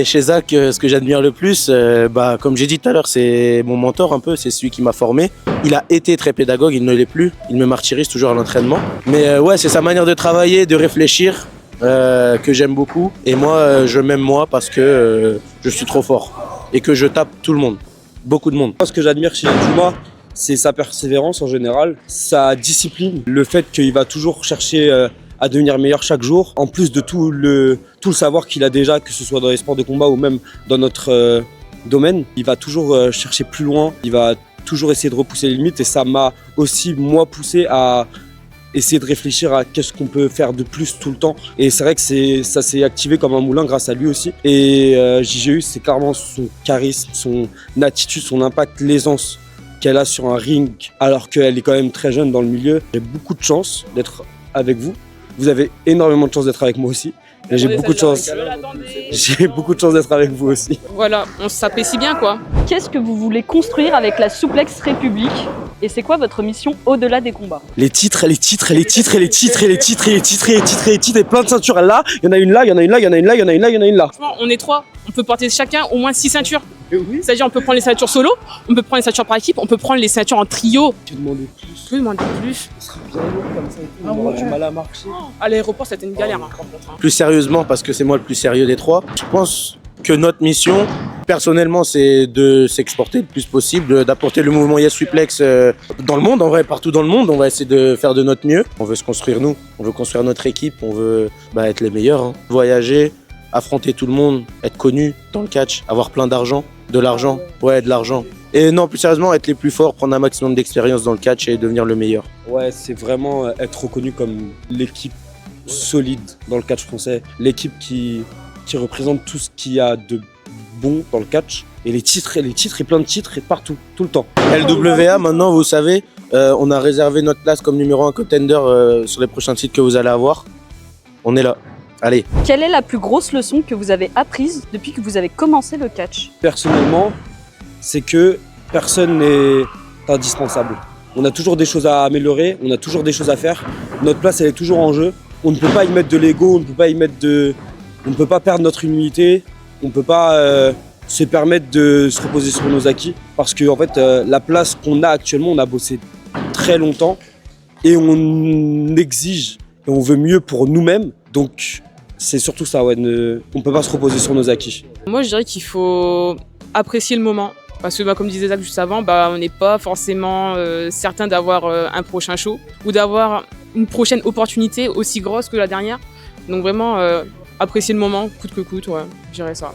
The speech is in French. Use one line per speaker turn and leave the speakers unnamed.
Et chez Zach, ce que j'admire le plus, comme j'ai dit tout à l'heure, c'est mon mentor un peu, c'est celui qui m'a formé. Il a été très pédagogue, il ne l'est plus, il me martyrise toujours à l'entraînement. Mais ouais, c'est sa manière de travailler, de réfléchir que j'aime beaucoup. Et moi, je m'aime moi parce que je suis trop fort et que je tape tout le monde, beaucoup de monde.
Ce que j'admire chez Juma, c'est sa persévérance en général, sa discipline, le fait qu'il va toujours chercher à devenir meilleur chaque jour, en plus de tout le savoir qu'il a déjà, que ce soit dans les sports de combat ou même dans notre domaine. Il va toujours chercher plus loin, il va toujours essayer de repousser les limites et ça m'a aussi, moi, poussé à essayer de réfléchir à qu'est-ce qu'on peut faire de plus tout le temps. Et c'est vrai que ça s'est activé comme un moulin grâce à lui aussi. Et JGU, c'est clairement son charisme, son attitude, son impact, l'aisance qu'elle a sur un ring alors qu'elle est quand même très jeune dans le milieu. J'ai beaucoup de chance d'être avec vous. Vous avez énormément de chance d'être avec moi aussi. Et j'ai beaucoup de chance. J'ai beaucoup de chance d'être avec vous aussi.
Voilà, on s'apprécie bien quoi.
Qu'est-ce que vous voulez construire avec la Souplex République et c'est quoi votre mission au-delà des combats?
Les titres, les titres, les titres, les titres, les titres, les titres, les titres, les titres, et plein de ceintures là. Il y en a une là, il y en a une là, il y en a une là, il y en a une là, il y en a une là.
Franchement, on est 3, on peut porter chacun au moins 6 ceintures. C'est-à-dire on peut prendre les ceintures solo, on peut prendre les ceintures par équipe, on peut prendre les ceintures en trio.
Tu demandais plus.
Je peux demander plus.
Ce sera bien lourd comme ça et tout. On aura du mal à marcher.
À l'aéroport, c'était une galère.
Plus sérieusement, parce que c'est moi le plus sérieux des trois, je pense que notre mission, personnellement, c'est de s'exporter le plus possible, d'apporter le mouvement Yes Suplex dans le monde, en vrai, partout dans le monde. On va essayer de faire de notre mieux. On veut se construire nous, on veut construire notre équipe, on veut être les meilleurs. Voyager, affronter tout le monde, être connu dans le catch, avoir plein d'argent, de l'argent, ouais, de l'argent. Et non, plus sérieusement, être les plus forts, prendre un maximum d'expérience dans le catch et devenir le meilleur.
Ouais, c'est vraiment être reconnu comme l'équipe solide dans le catch français, l'équipe qui représente tout ce qu'il y a de bon dans le catch. Et les titres et plein de titres et partout, tout le temps.
LWA, maintenant, vous savez, on a réservé notre place comme numéro 1 contender sur les prochains titres que vous allez avoir. On est là. Allez.
Quelle est la plus grosse leçon que vous avez apprise depuis que vous avez commencé le catch?
Personnellement, c'est que personne n'est indispensable. On a toujours des choses à améliorer, on a toujours des choses à faire. Notre place, elle est toujours en jeu. On ne peut pas y mettre de l'ego, on ne peut pas perdre notre humilité, on ne peut pas se permettre de se reposer sur nos acquis. Parce que en fait, la place qu'on a actuellement, on a bossé très longtemps et on exige et on veut mieux pour nous-mêmes. Donc c'est surtout ça, ouais, on ne peut pas se reposer sur nos acquis.
Moi, je dirais qu'il faut apprécier le moment. Parce que comme disait Zach juste avant, on n'est pas forcément certain d'avoir un prochain show ou d'avoir une prochaine opportunité aussi grosse que la dernière. Donc vraiment, apprécier le moment, coûte que coûte, ouais, je dirais ça.